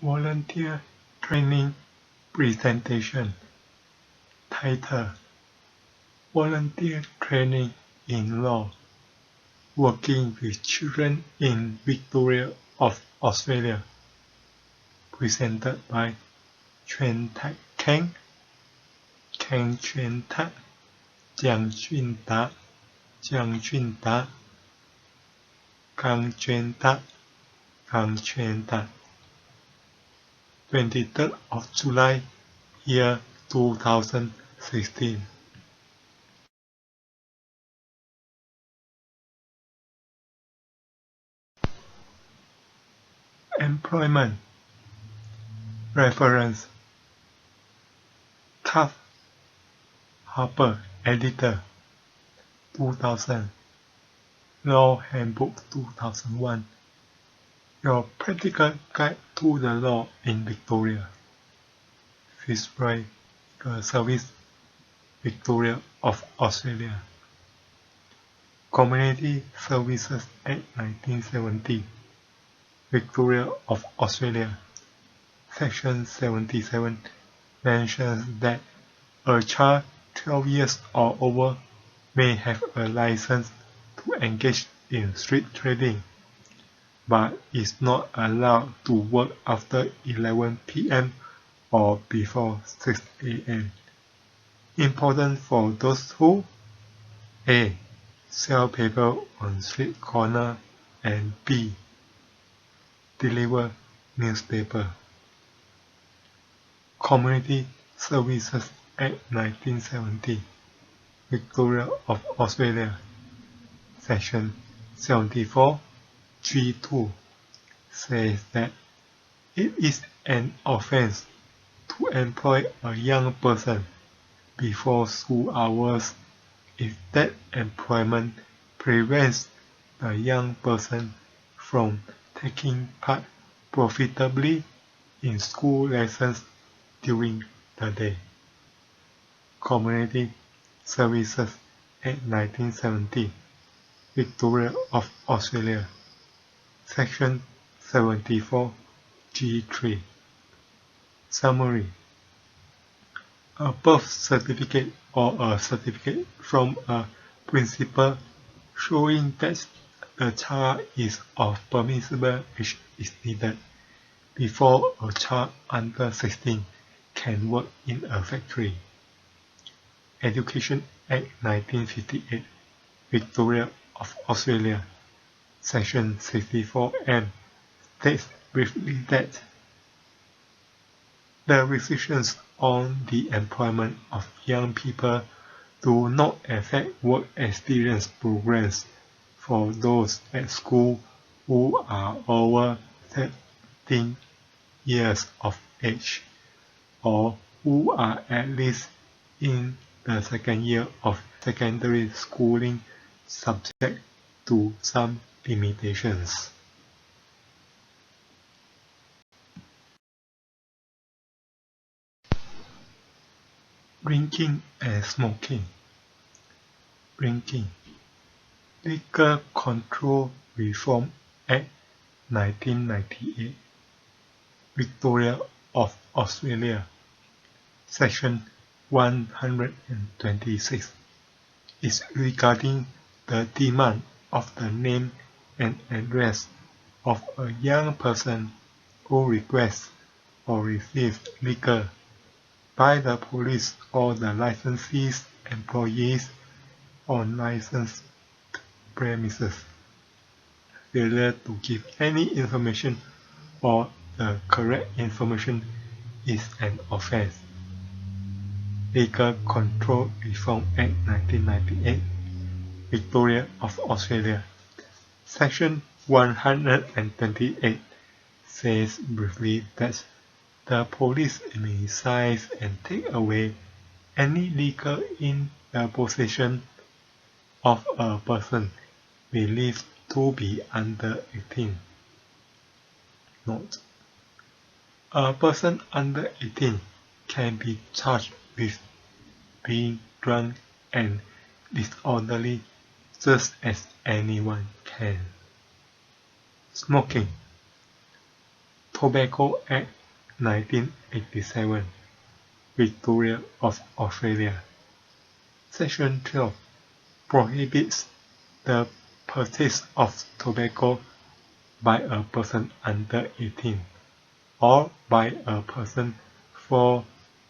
Volunteer Training Presentation. Title: Volunteer Training in Law, Working with Children in Victoria of Australia. Presented by Chuan Tak Kang, Kang Chuan Tak, Jiang Jun Da, Jiang Jun Da, Kang Chuan Tak, Kang Chuan Tak. 23rd of July, year 2016. Employment. Reference: Taft Harper, Editor, 2000. Law Handbook 2001. Your Practical Guide to the Law in Victoria. Fitzroy Service, Victoria of Australia. Community Services Act 1970, Victoria of Australia. Section 77 mentions that a child 12 years or over may have a license to engage in street trading, but is not allowed to work after 11 p.m. or before 6 a.m. Important for those who A. Sell paper on street corner and B. Deliver newspaper. Community Services Act 1970, Victoria of Australia. Section 74 G2 says that it is an offense to employ a young person before school hours if that employment prevents the young person from taking part profitably in school lessons during the day. Community Services Act 1970, Victoria of Australia. Section 74 G3. Summary: a birth certificate or a certificate from a principal showing that the child is of permissible age is needed before a child under 16 can work in a factory. Education Act 1958, Victoria of Australia. Section 64M states briefly that the restrictions on the employment of young people do not affect work experience programs for those at school who are over 13 years of age or who are at least in the second year of secondary schooling, subject to some limitations. Drinking and smoking. Drinking. Liquor Control Reform Act 1998, Victoria of Australia. Section 126 is regarding the demand of the name and address of a young person who requests or receives liquor by the police or the licensee's employees on licensed premises. Failure to give any information or the correct information is an offense. Liquor Control Reform Act 1998, Victoria of Australia. Section 128 says briefly that the police may seize and take away any liquor in the possession of a person believed to be under 18. Note: a person under 18 can be charged with being drunk and disorderly just as anyone can. Smoking. Tobacco Act 1987, Victoria of Australia. Section 12 prohibits the purchase of tobacco by a person under 18 or by a person for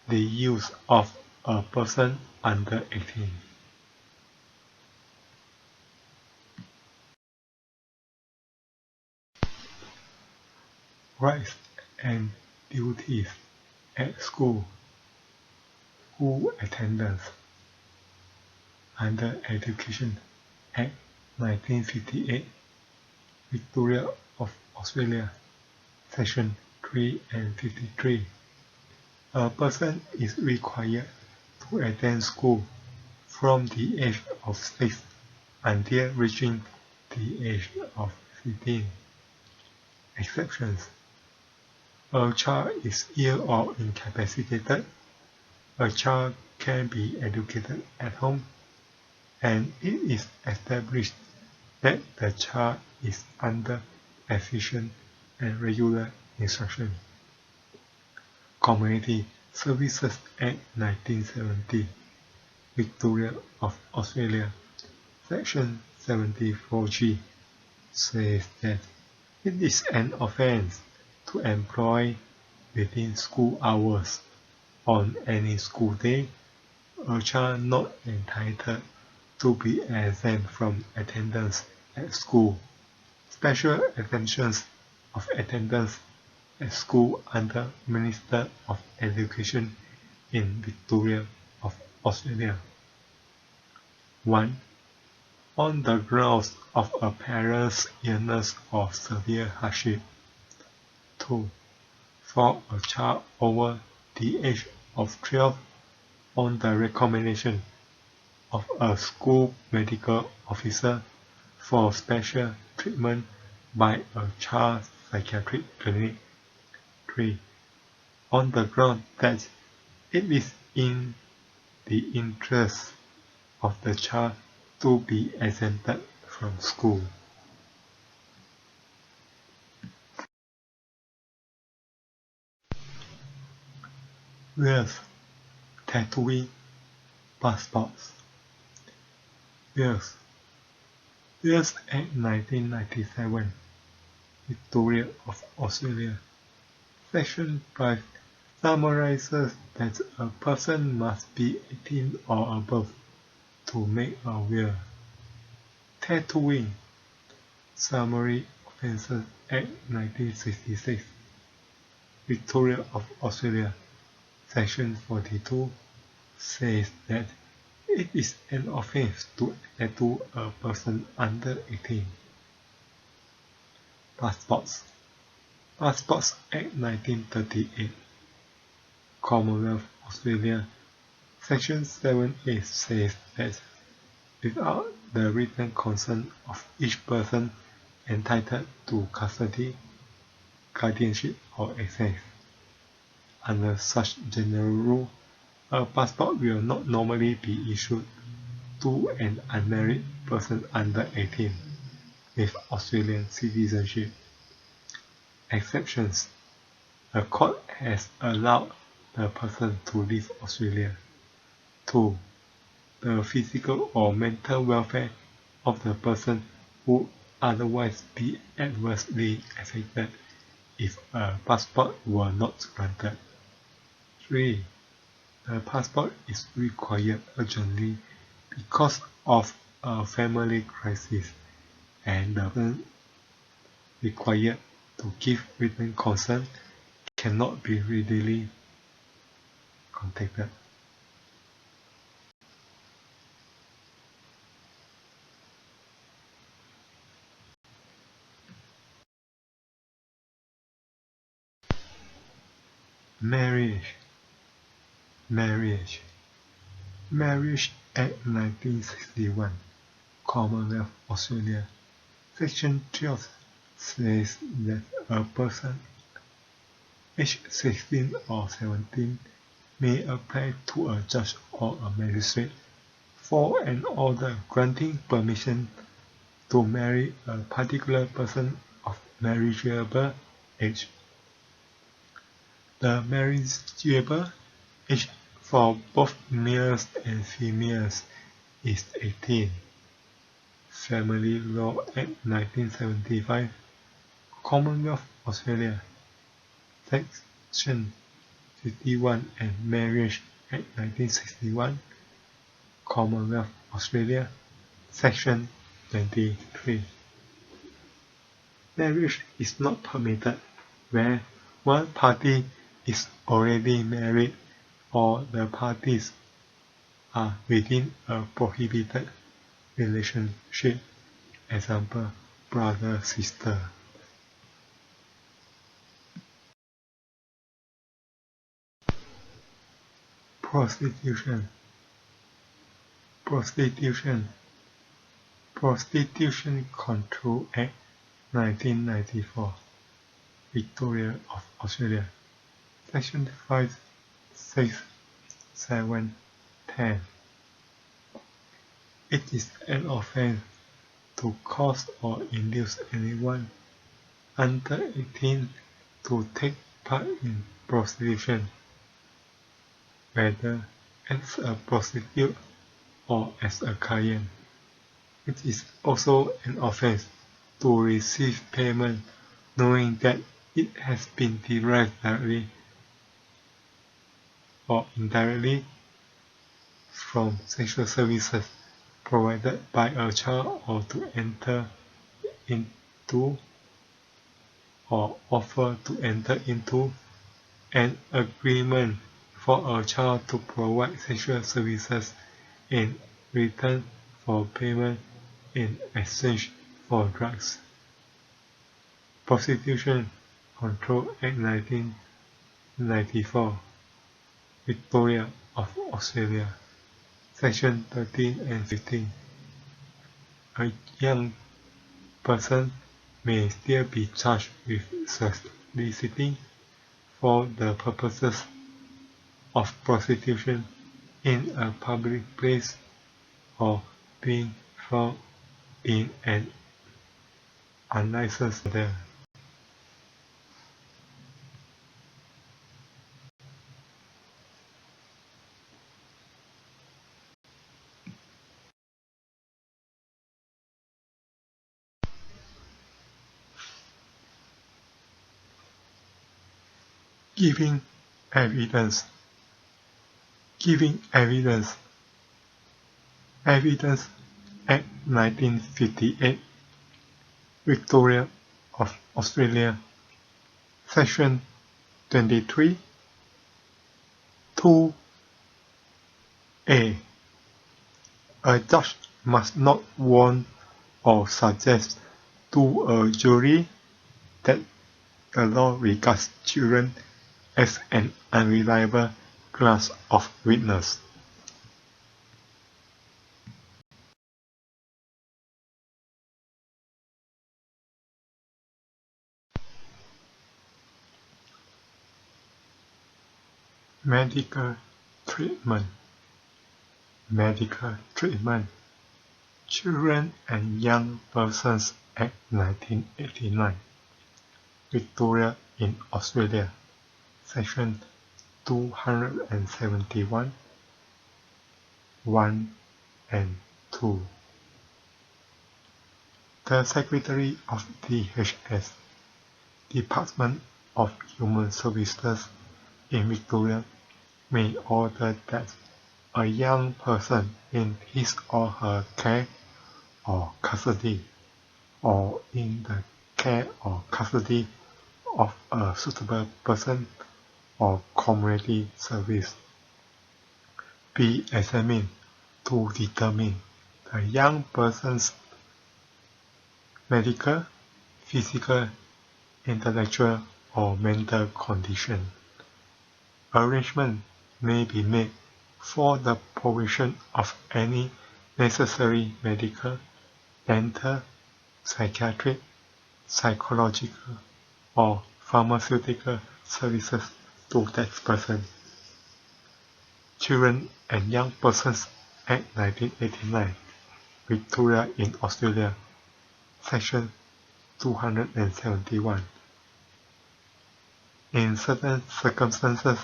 the use of a person under 18. Rights and duties at school. School attendance. Under Education Act 1958, Victoria of Australia, Section 3 and 53. A person is required to attend school from the age of 6 until reaching the age of 15. Exceptions. A child is ill or incapacitated. A child can be educated at home, and it is established that the child is under efficient and regular instruction. Community Services Act 1970, Victoria of Australia, Section 74G, says that it is an offence to employ within school hours on any school day a child not entitled to be exempt from attendance at school. Special exemptions of attendance at school under Minister of Education in Victoria of Australia. 1. On the grounds of a parent's illness or severe hardship. 2. For a child over the age of 12 on the recommendation of a school medical officer for special treatment by a child psychiatric clinic. 3. On the ground that it is in the interest of the child to be exempted from school. Wales, tattooing, passports. Wales Act 1997, Victoria of Australia. Section 5 summarizes that a person must be 18 or above to make a will. Tattooing, Summary Offences Act 1966, Victoria of Australia, Section 42 says that it is an offence to tattoo a person under 18. Passports Act 1938, Commonwealth Australia, Section 7A says that without the written consent of each person entitled to custody, guardianship or access. Under such general rule, a passport will not normally be issued to an unmarried person under 18 with Australian citizenship. Exceptions. The court has allowed the person to leave Australia. 2. The physical or mental welfare of the person would otherwise be adversely affected if a passport were not granted. 3. The passport is required urgently because of a family crisis, and the person required to give written consent cannot be readily contacted. Marriage Act 1961, Commonwealth Australia, Section 12 says that a person aged 16 or 17 may apply to a judge or a magistrate for an order granting permission to marry a particular person of marriageable age. The marriageable age for both males and females is 18. Family Law Act 1975, Commonwealth Australia, Section 51 and Marriage Act 1961, Commonwealth Australia, Section 23. Marriage is not permitted where one party is already married or the parties are within a prohibited relationship, example, brother-sister. Prostitution. Prostitution Control Act 1994, Victoria of Australia, Section 5, 6, 7, 10. It is an offence to cause or induce anyone under 18 to take part in prostitution, whether as a prostitute or as a client. It is also an offence to receive payment knowing that it has been derived directly or indirectly from sexual services provided by a child, or to enter into or offer to enter into an agreement for a child to provide sexual services in return for payment in exchange for drugs. Prostitution Control Act 1994, Victoria of Australia, Section 13 and 15. A young person may still be charged with soliciting for the purposes of prostitution in a public place or being found in an unlicensed hotel. Giving evidence. Evidence Act 1958, Victoria of Australia, Section 23, 2A. A judge must not warn or suggest to a jury that the law regards children as an unreliable class of witness. Medical treatment. Children and Young Persons Act 1989, Victoria in Australia, Section 271, 1 and 2. The Secretary of DHS, Department of Human Services in Victoria, may order that a young person in his or her care or custody, or in the care or custody of a suitable person or community service, be examined to determine the young person's medical, physical, intellectual, or mental condition. Arrangement may be made for the provision of any necessary medical, dental, psychiatric, psychological, or pharmaceutical services to that person. Children and Young Persons Act 1989, Victoria in Australia, Section 271. in certain circumstances,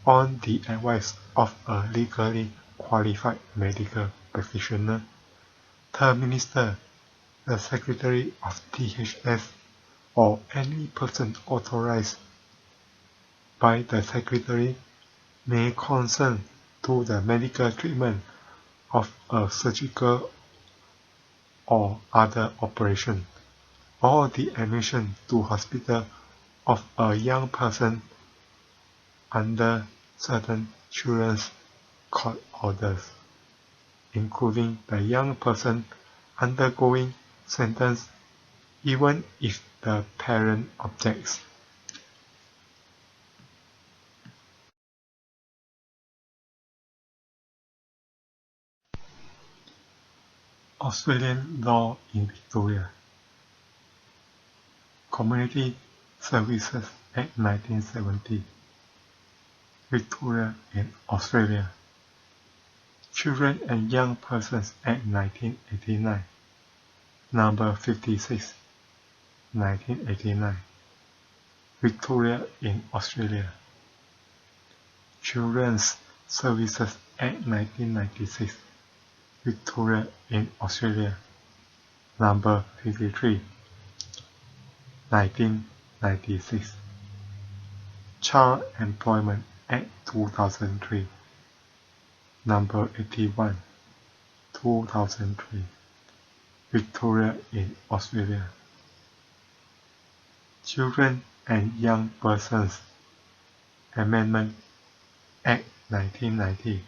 on the advice of a legally qualified medical practitioner, the minister, the secretary of DHS, or any person authorized by the secretary may consent to the medical treatment of a surgical or other operation, or the admission to hospital of a young person under certain children's court orders, including the young person undergoing sentence even if the parent objects. Australian law in Victoria. Community Services Act 1970. Victoria in Australia. Children and Young Persons Act 1989. Number 56, 1989. Victoria in Australia. Children's Services Act 1996. Victoria in Australia. Number 53, 1996. Child Employment Act 2003. Number 81, 2003. Victoria in Australia. Children and Young Persons Amendment Act 1990.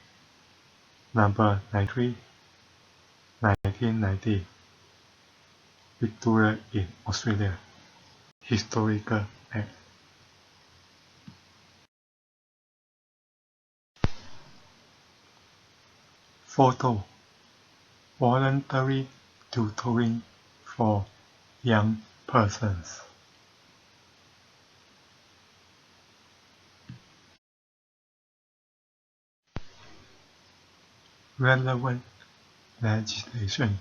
Number 93, 1990. Victoria in Australia. Historical Act. Photo. Voluntary tutoring for young persons. Relevant legislation.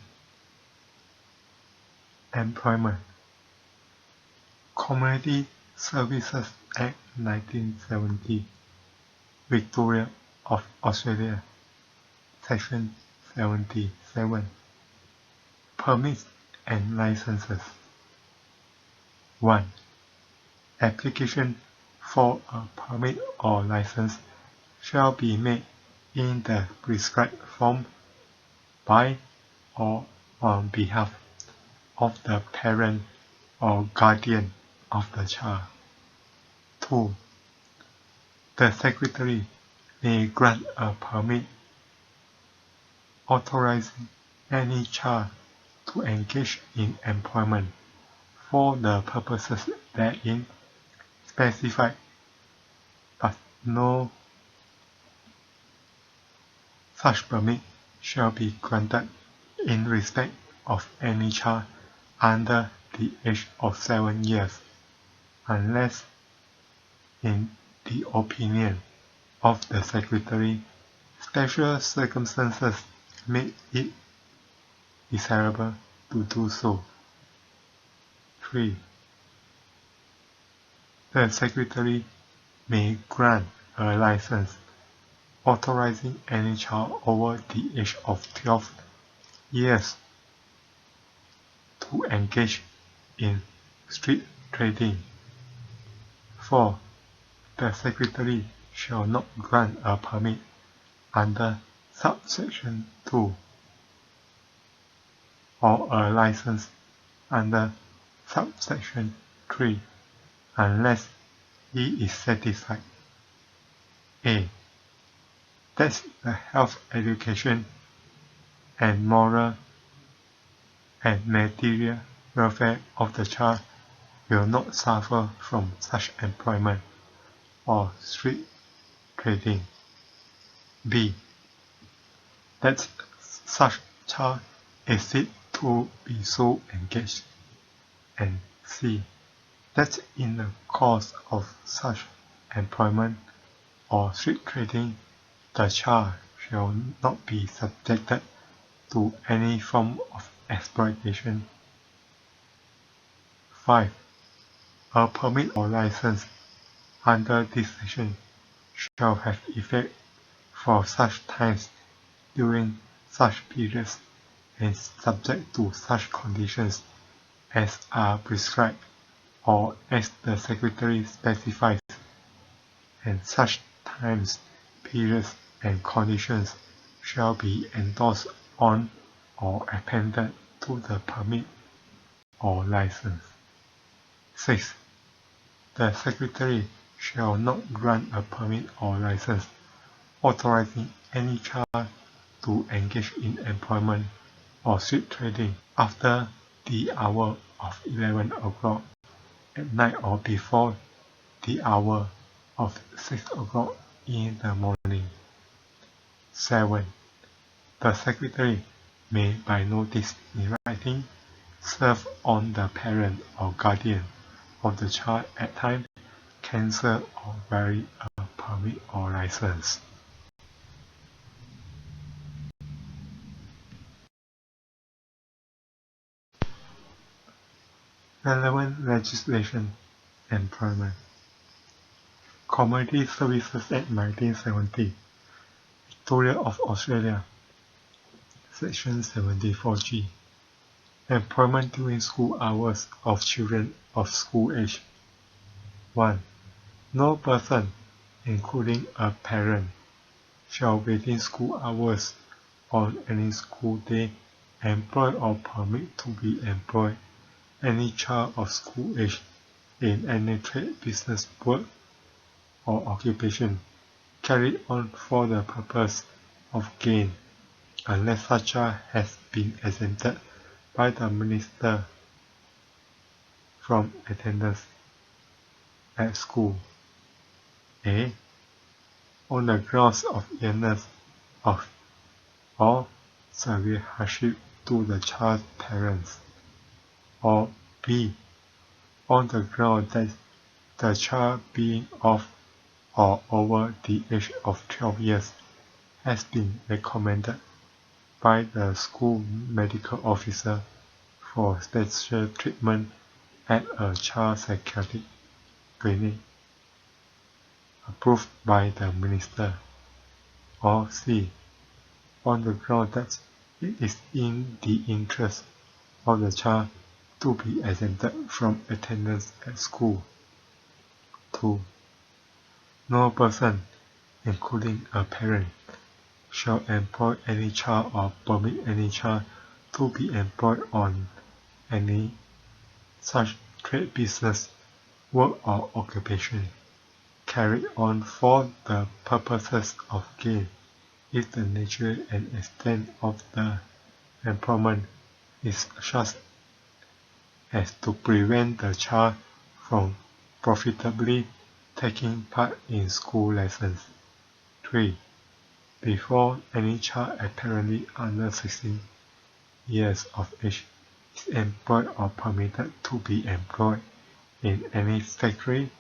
Employment. Community Services Act 1970. Victoria of Australia. Section 77. Permits and licenses. 1. Application for a permit or license shall be made in the prescribed form by or on behalf of the parent or guardian of the child. 2. The Secretary may grant a permit authorizing any child to engage in employment for the purposes therein specified, but no such permit shall be granted in respect of any child under the age of 7 years, unless, in the opinion of the Secretary, special circumstances make it desirable to do so. 3. The Secretary may grant a license authorizing any child over the age of 12 years to engage in street trading. 4. The Secretary shall not grant a permit under subsection 2 or a license under subsection 3 unless he is satisfied: A. That the health, education, and moral and material welfare of the child will not suffer from such employment or street trading. B. That such child is fit to be so engaged. And C. That in the course of such employment or street trading, the child shall not be subjected to any form of exploitation. 5. A permit or license under this section shall have effect for such times during such periods and subject to such conditions as are prescribed or as the Secretary specifies, and such times, periods, and conditions shall be endorsed on or appended to the permit or license. 6. The Secretary shall not grant a permit or license authorizing any child to engage in employment or street trading after the hour of 11 o'clock at night or before the hour of 6 o'clock in the morning. 7. The Secretary may by notice in writing serve on the parent or guardian of the child at times, cancel or vary a permit or license. Relevant legislation. Employment. Community Services Act 1970, Victoria of Australia, Section 74G. Employment during school hours of children of school age. 1. No person, including a parent, shall within school hours on any school day employ or permit to be employed any child of school age in any trade, business, work, or occupation carried on for the purpose of gain, unless such child has been exempted by the minister from attendance at school. A. On the grounds of illness of or severe hardship to the child's parents. Or B. On the ground that the child being of or over the age of 12 years has been recommended by the school medical officer for special treatment at a child psychiatric clinic approved by the minister. Or C. On the ground that it is in the interest of the child to be exempted from attendance at school. 2. No person, including a parent, shall employ any child or permit any child to be employed on any such trade, business, work, or occupation carried on for the purposes of gain if the nature and extent of the employment is such as to prevent the child from profitably taking part in school lessons. 3. Before any child apparently under 16 years of age is employed or permitted to be employed in any factory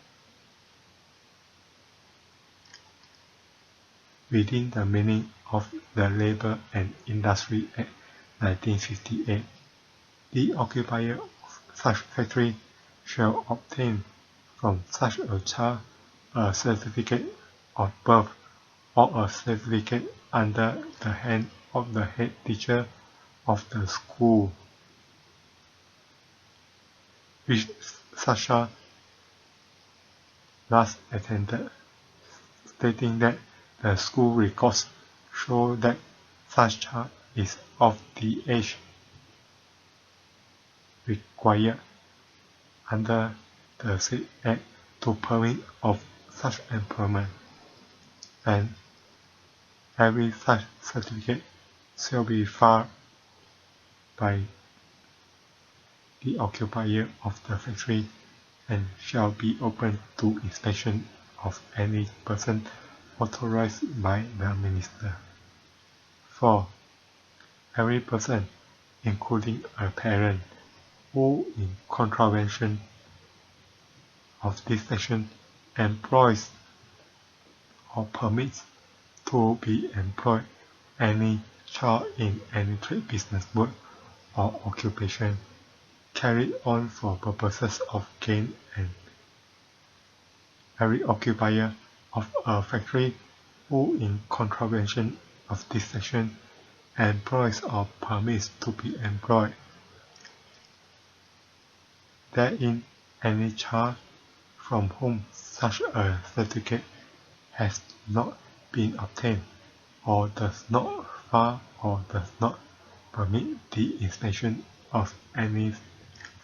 within the meaning of the Labour and Industry Act 1958, the occupier of such factory shall obtain from such a child a certificate of birth or a certificate under the hand of the head teacher of the school which such child last attended, stating that the school records show that such child is of the age required under the said Act to permit of such employment, and every such certificate shall be filed by the occupier of the factory and shall be open to inspection of any person authorized by the minister. 4. Every person, including a parent, who in contravention of this section employs or permits to be employed any child in any trade, business, work, or occupation carried on for purposes of gain and every occupier of a factory who in contravention of this section employs or permits to be employed therein any child from whom such a certificate has not been obtained or does not file or does not permit the inspection of any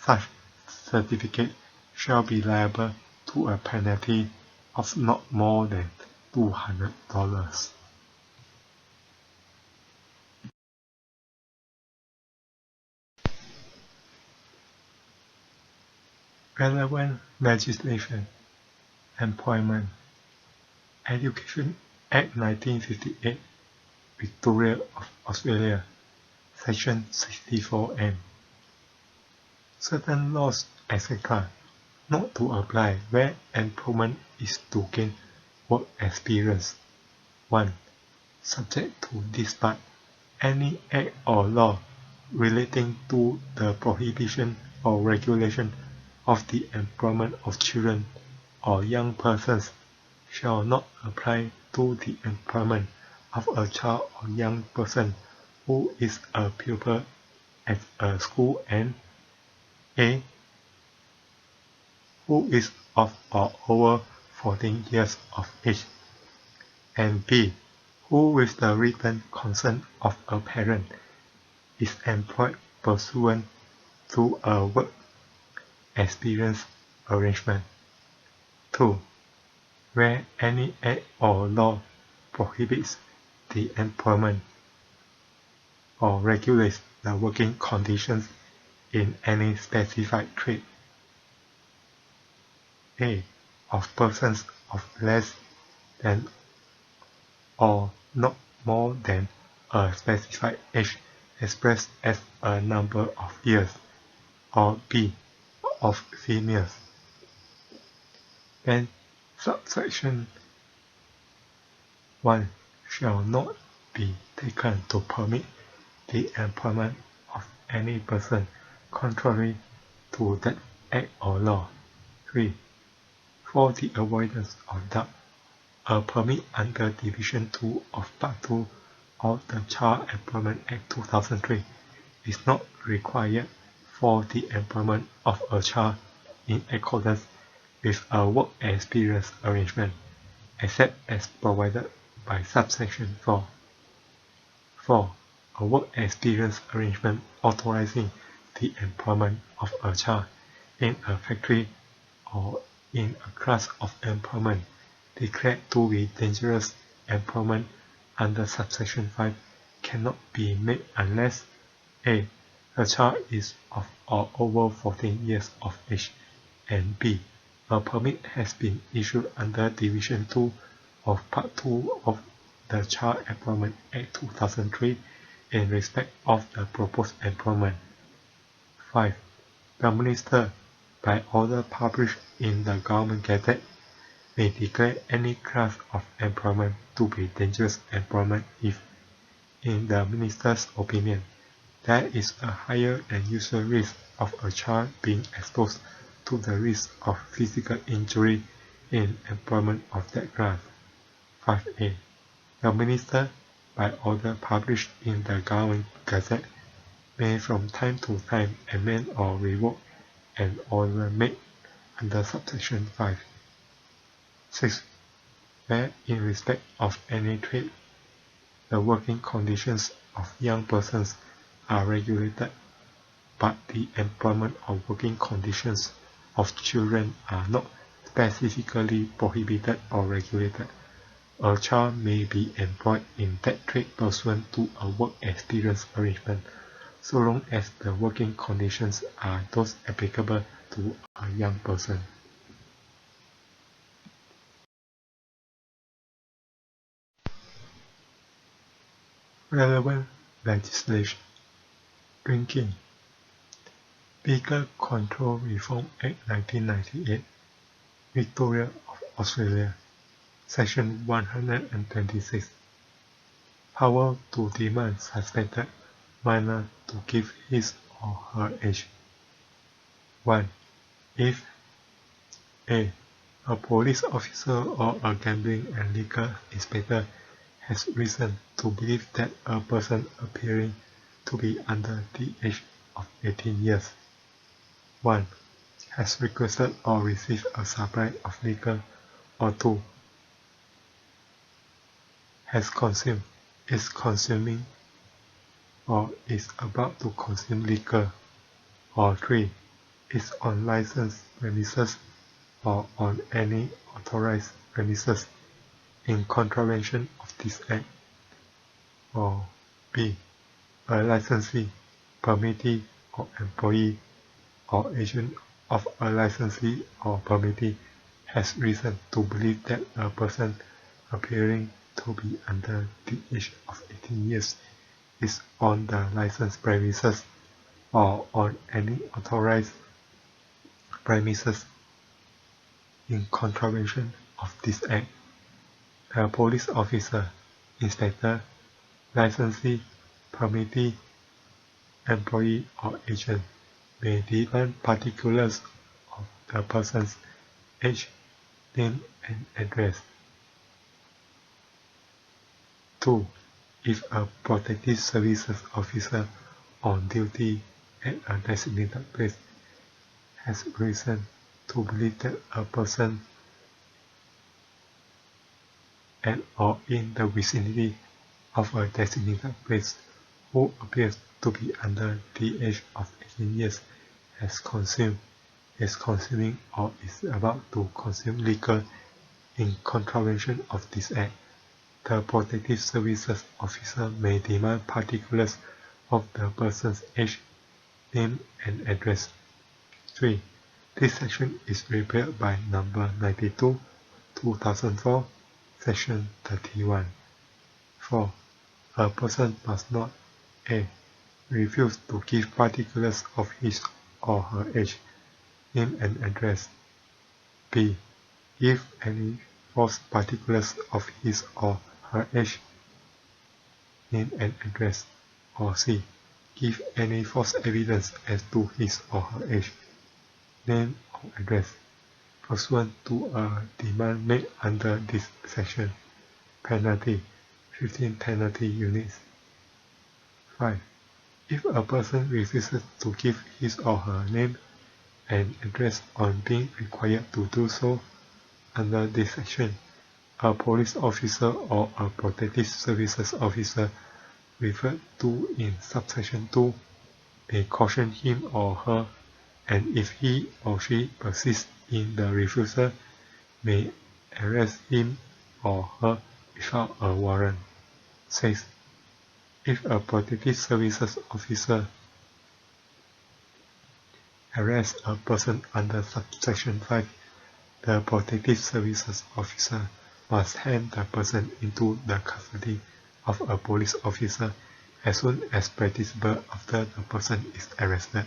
such certificate shall be liable to a penalty of not more than $200. Relevant legislation: Employment Education Act 1958, Victoria of Australia, Section 64M. Certain laws, etc., not to apply where employment is to gain work experience. 1. Subject to this part, any act or law relating to the prohibition or regulation of the employment of children or young persons shall not apply to the employment of a child or young person who is a pupil at a school and a. who is of or over 14 years of age, and b. who with the written consent of a parent is employed pursuant to a work experience arrangement. 2. Where any act or law prohibits the employment or regulates the working conditions in any specified trade. A. Of persons of less than or not more than a specified age expressed as a number of years, or b. of females. Then subsection 1 shall not be taken to permit the employment of any person contrary to that act or law. 3. For the avoidance of doubt, a permit under Division 2 of Part 2 of the Child Employment Act 2003 is not required for the employment of a child in accordance with a work experience arrangement, except as provided by subsection 4. 4. A work experience arrangement authorizing the employment of a child in a factory or in a class of employment declared to be dangerous employment under subsection 5 cannot be made unless a. the child is of or over 14 years of age, and b. a permit has been issued under Division 2 of Part 2 of the Child Employment Act 2003 in respect of the proposed employment. 5. The Minister, by order published in the Government Gazette, may declare any class of employment to be dangerous employment if, in the Minister's opinion, there is a higher than usual risk of a child being exposed to the risk of physical injury in employment of that class. 5a. The Minister, by order published in the Government Gazette, may from time to time amend or revoke an order made under subsection 5. 6. Where, in respect of any trade, the working conditions of young persons are regulated, but the employment or working conditions of children are not specifically prohibited or regulated, a child may be employed in that trade pursuant to a work experience arrangement, so long as the working conditions are those applicable to a young person. Relevant legislation: Drinking Liquor Control Reform Act 1998, Victoria of Australia, Section 126. Power to demand suspected minor to give his or her age. 1. If a. a police officer or a gambling and liquor inspector has reason to believe that a person appearing to be under the age of 18 years. 1. Has requested or received a supply of liquor, or 2. Has consumed, is consuming, or is about to consume liquor, or 3. Is on licensed premises or on any authorized premises in contravention of this Act, or B. A licensee, permittee, or employee or agent of a licensee or permittee has reason to believe that a person appearing to be under the age of 18 years is on the licensed premises or on any authorized premises in contravention of this Act. A police officer, inspector, licensee, permittee, employee or agent may demand particulars of the person's age, name and address. 2. If a protective services officer on duty at a designated place has reason to believe that a person at or in the vicinity of a designated place who appears to be under the age of 18 years has consumed, is consuming, or is about to consume liquor in contravention of this Act, the protective services officer may demand particulars of the person's age, name and address. 3. This section is repealed by number 92, 2004, section 31. 4. A person must not a. Refuse to give particulars of his or her age, name and address. B. Give any false particulars of his or her age, name and address. Or C. Give any false evidence as to his or her age, name or address, pursuant to a demand made under this section. Penalty: 15 penalty units. 5. If a person refuses to give his or her name and address on being required to do so under this section, a police officer or a protective services officer referred to in subsection 2 may caution him or her, and if he or she persists in the refusal, may arrest him or her without a warrant. 6. If a protective services officer arrests a person under subsection 5, the protective services officer must hand the person into the custody of a police officer as soon as practicable after the person is arrested.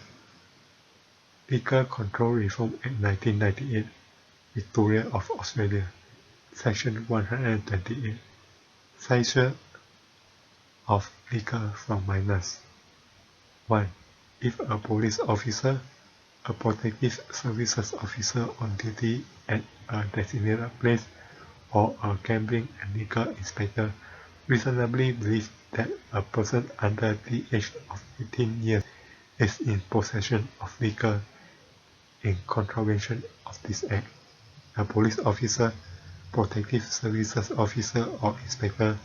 Liquor Control Reform Act 1998, Victoria of Australia, Section 128, Seizure of liquor from minors. 1. If a police officer, a protective services officer on duty at a designated place, or a gambling and liquor inspector reasonably believes that a person under the age of 18 years is in possession of liquor in contravention of this Act, a police officer, protective services officer or inspector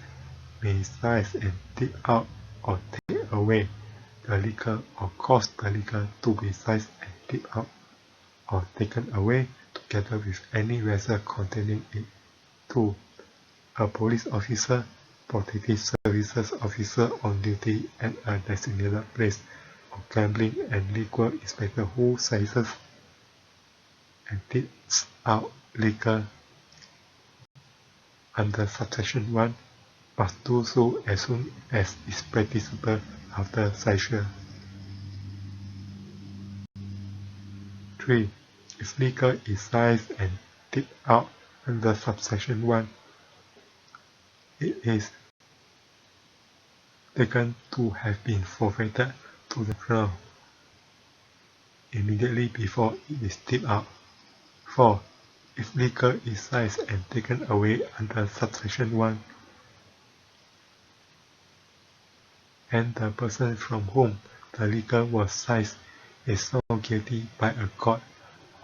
may seize and tip out or take away the liquor or cause the liquor to be seized and tipped out or taken away together with any vessel containing it. 2. A police officer, protective services officer on duty at a designated place, or gambling and liquor inspector who seizes and tips out liquor under subsection 1 must do so as soon as is practicable after seizure. 3. If liquor is seized and tipped out under subsection 1, it is taken to have been forfeited to the crown immediately before it is tipped out. 4. if liquor is seized and taken away under subsection 1, and the person from whom the liquor was seized is found guilty by a court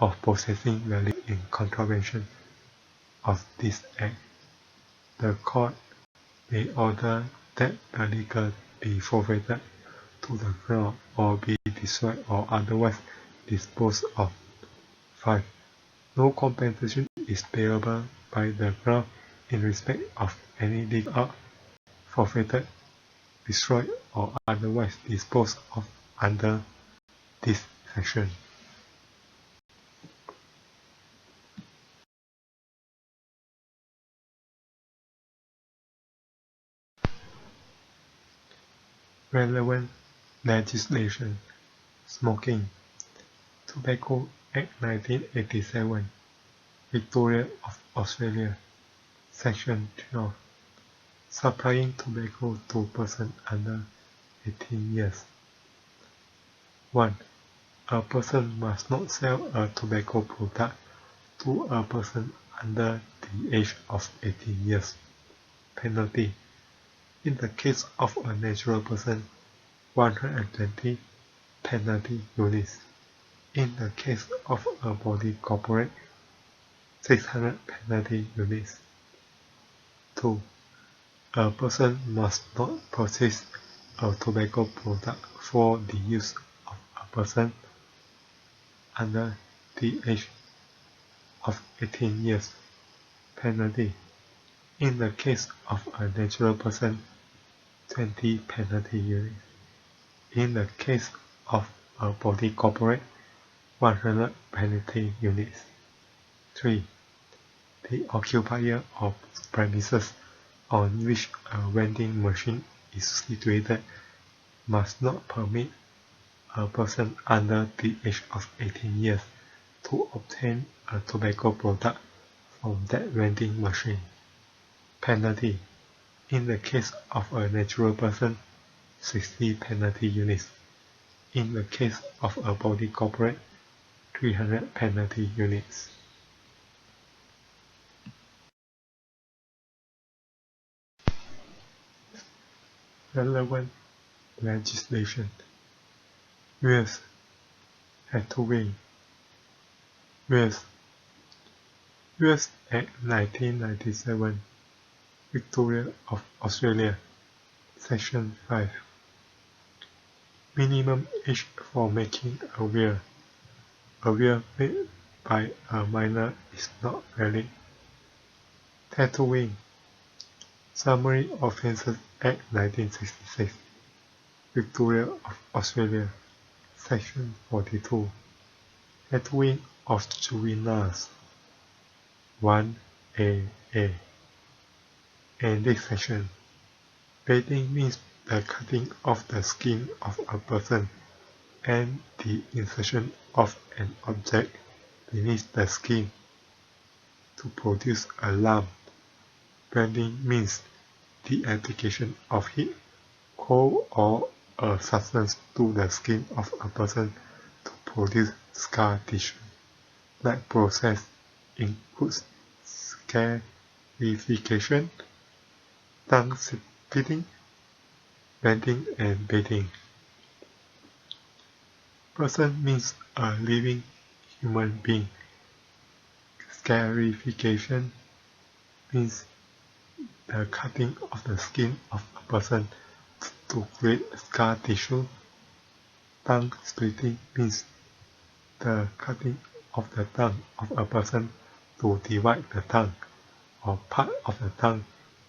of possessing the liquor in contravention of this act, the court may order that the liquor be forfeited to the crown or be destroyed or otherwise disposed of. 5. No compensation is payable by the crown in respect of any liquor forfeited, destroyed, or otherwise disposed of under this section. Relevant legislation. Smoking. Tobacco Act 1987, Victoria of Australia. Section 12. Supplying tobacco to persons under 18 years. 1. A person must not sell a tobacco product to a person under the age of 18 years. Penalty. In the case of a natural person, 120 penalty units. In the case of a body corporate, 600 penalty units. 2. A person must not purchase a tobacco product for the use of a person under the age of 18 years. Penalty. In the case of a natural person, 20 penalty units. In the case of a body corporate, 100 penalty units. 3. The occupier of premises on which a vending machine is situated must not permit a person under the age of 18 years to obtain a tobacco product from that vending machine. Penalty. In the case of a natural person, 60 penalty units. In the case of a body corporate, 300 penalty units. Relevant legislation. U.S. Tattooing. U.S. Act 1997, Victoria of Australia. Section 5. Minimum age for making a will. A will made by a minor is not valid. Tattooing. Summary Offences Act 1966, Victoria of Australia. Section 42. Tattooing of juveniles. 1AA. In this section, painting means the cutting of the skin of a person and the insertion of an object beneath the skin to produce a lump. Branding means the application of heat, cold, or a substance to the skin of a person to produce scar tissue. That process includes scarification, tongue splitting, bending, and baiting. Person means a living human being. Scarification means the cutting of the skin of a person to create scar tissue. Tongue splitting means the cutting of the tongue of a person to divide the tongue or part of the tongue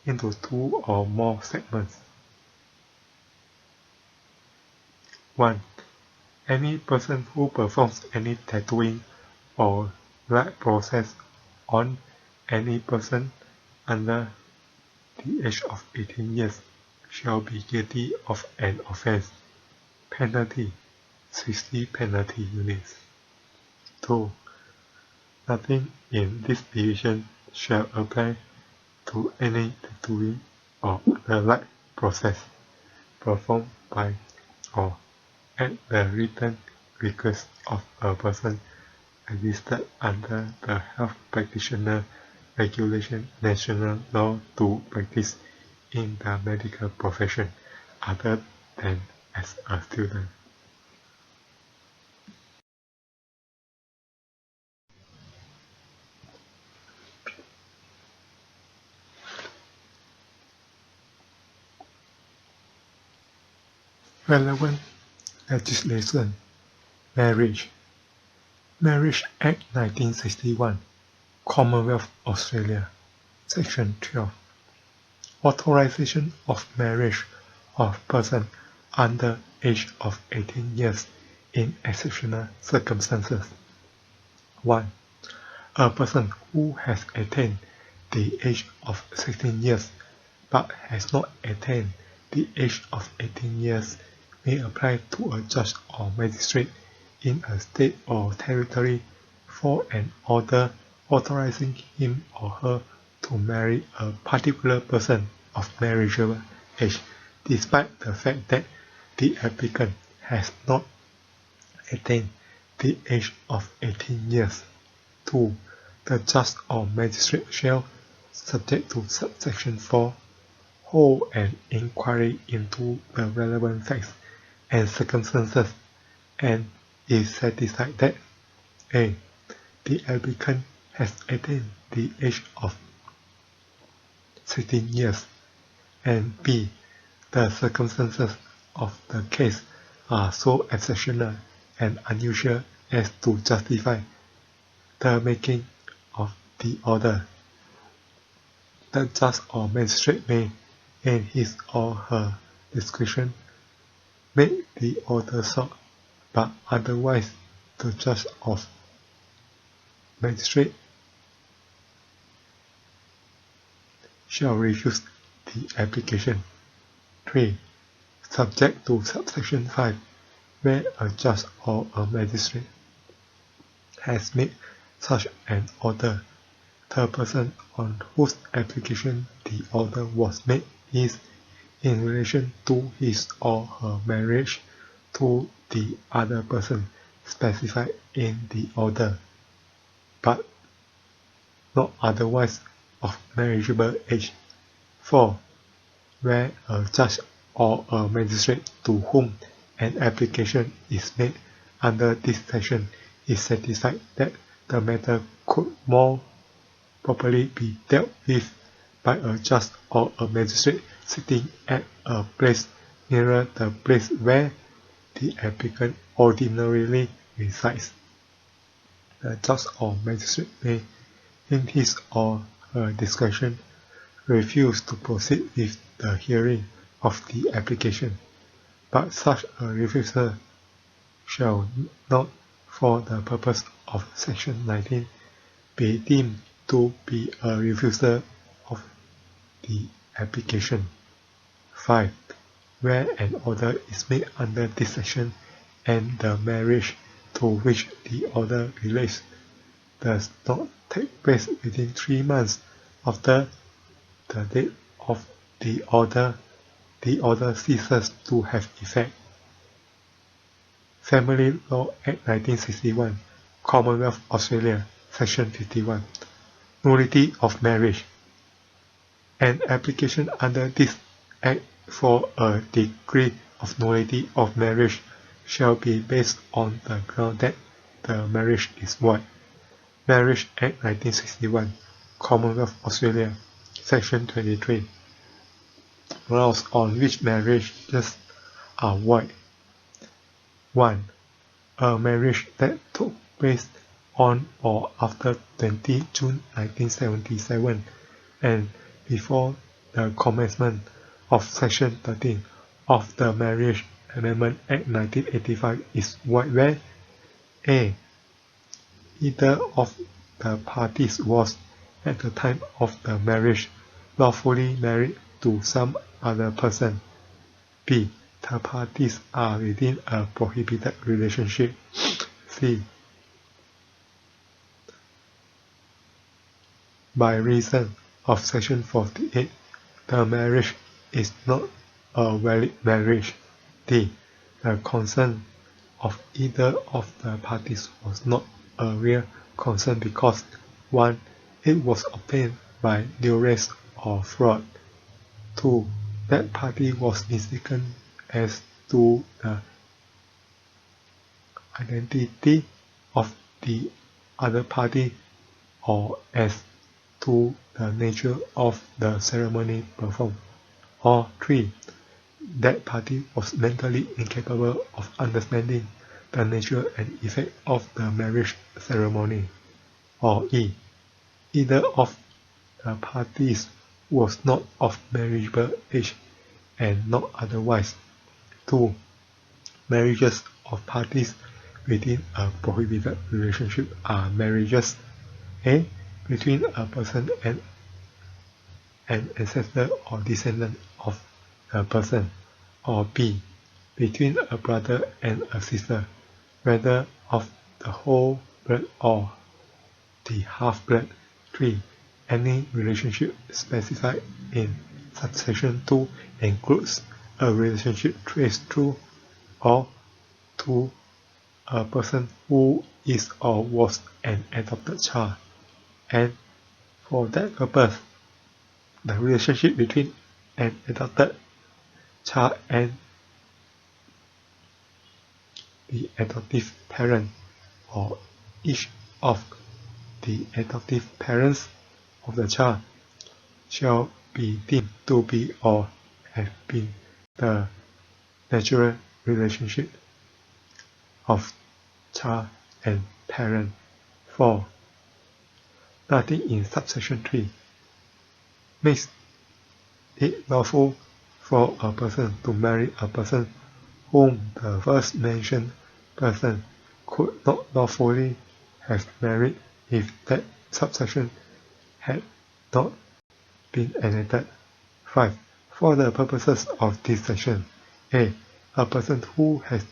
into 2 or more segments. 1. Any person who performs any tattooing or like process on any person under the age of 18 years shall be guilty of an offense. Penalty. 60 penalty units. 2. Nothing in this division shall apply to any tattooing or other like process performed by or at the written request of a person existed under the Health Practitioner Regulation national law to practice in the medical profession other than as a student. Relevant legislation. Marriage. Marriage Act 1961, Commonwealth Australia, Section 12. Authorization of marriage of person under age of 18 years in exceptional circumstances. 1. A person who has attained the age of 16 years but has not attained the age of 18 years may apply to a judge or magistrate in a state or territory for an order authorizing him or her to marry a particular person of marriageable age, despite the fact that the applicant has not attained the age of 18 years. 2. The judge or magistrate shall, subject to subsection 4, hold an inquiry into the relevant facts and circumstances, and is satisfied that a. The applicant has attained the age of 16 years, and b. The circumstances of the case are so exceptional and unusual as to justify the making of the order. The judge or magistrate may, in his or her discretion, make the order sought, but otherwise the judge or magistrate shall refuse the application. 3. Subject to subsection 5, where a judge or a magistrate has made such an order, the person on whose application the order was made is, in relation to his or her marriage to the other person specified in the order, but not otherwise of marriageable age. 4. Where a judge or a magistrate to whom an application is made under this section is satisfied that the matter could more properly be dealt with by a judge or a magistrate sitting at a place nearer the place where the applicant ordinarily resides. The judge or magistrate may, in his or her discretion, refuse to proceed with the hearing of the application, but such a refusal shall not, for the purpose of Section 19, be deemed to be a refusal of the application. 5. Where an order is made under this section and the marriage to which the order relates does not take place within 3 months after the date of the order ceases to have effect. Family Law Act 1961, Commonwealth Australia, Section 51. Nullity of marriage. An application under this Act for a degree of nullity of marriage shall be based on the ground that the marriage is void. Marriage Act 1961, Commonwealth Australia, Section 23. Grounds on which marriages are void. 1. A marriage that took place on or after 20 June 1977 and before the commencement of Section 13 of the Marriage Amendment Act 1985 is void where a. Either of the parties was, at the time of the marriage, lawfully married to some other person. B. The parties are within a prohibited relationship. C. By reason of Section 48, the marriage is not a valid marriage. D. The consent of either of the parties was not a real concern because 1. It was obtained by duress or fraud. 2. That party was mistaken as to the identity of the other party or as to the nature of the ceremony performed. Or 3. That party was mentally incapable of understanding the nature and effect of the marriage ceremony. Or E. Either of the parties was not of marriageable age and not otherwise. 2. Marriages of parties within a prohibited relationship are marriages A. Between a person and an ancestor or descendant of the person, or B. Between a brother and a sister, whether of the whole blood or the half-blood. 3. Any relationship specified in subsection 2 includes a relationship traced through or to a person who is or was an adopted child, and for that purpose, the relationship between an adopted child and the adoptive parent or each of the adoptive parents of the child shall be deemed to be or have been the natural relationship of child and parent. 4. Nothing in subsection 3 makes it lawful for a person to marry a person whom the first mentioned person could not lawfully have married if that subsection had not been enacted. 5. For the purposes of this section, A. A person who has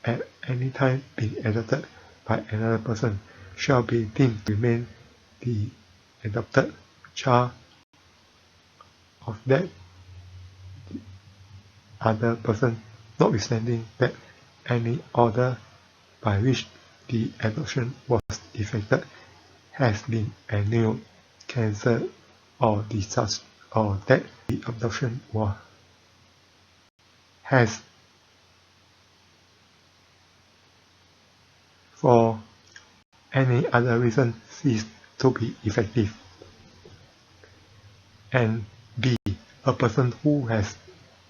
at any time been adopted by another person shall be deemed to remain the adopted child of that other person, notwithstanding that any order by which the adoption was effected has been annulled, cancelled, or discharged, or that the adoption has for any other reason ceased to be effective. And B. A person who has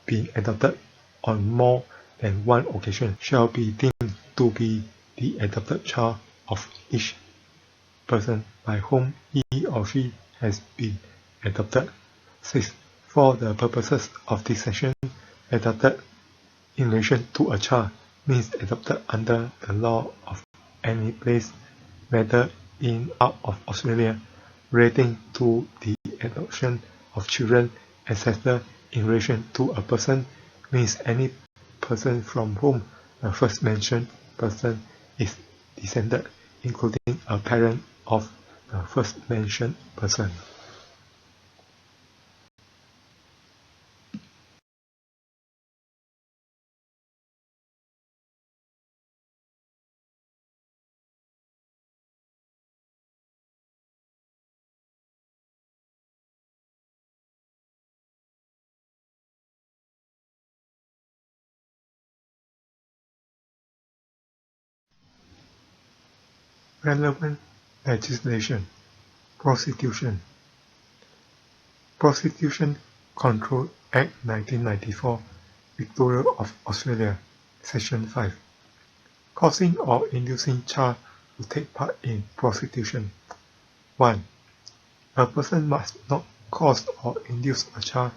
been adopted on more than one occasion shall be deemed to be the adopted child of each person by whom he or she has been adopted. 6. For the purposes of this section, adopted in relation to a child means adopted under the law of any place, whether in or out of Australia, relating to the adoption of children. Ancestor in relation to a person means any person from whom the first mentioned person is descended, including a parent of the first mentioned person. Relevant legislation. Prostitution. Prostitution Control Act 1994, Victoria of Australia, Section 5. Causing or inducing child to take part in prostitution. 1. A person must not cause or induce a child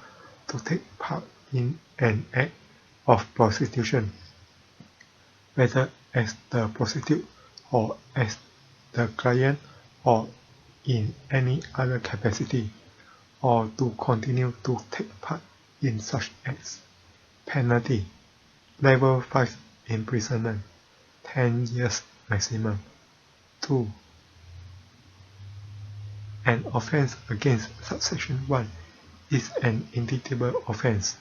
to take part in an act of prostitution, whether as the prostitute or as the client or in any other capacity, or to continue to take part in such acts. Penalty: Level 5 imprisonment, 10 years maximum. 2. An offence against subsection 1 is an indictable offence.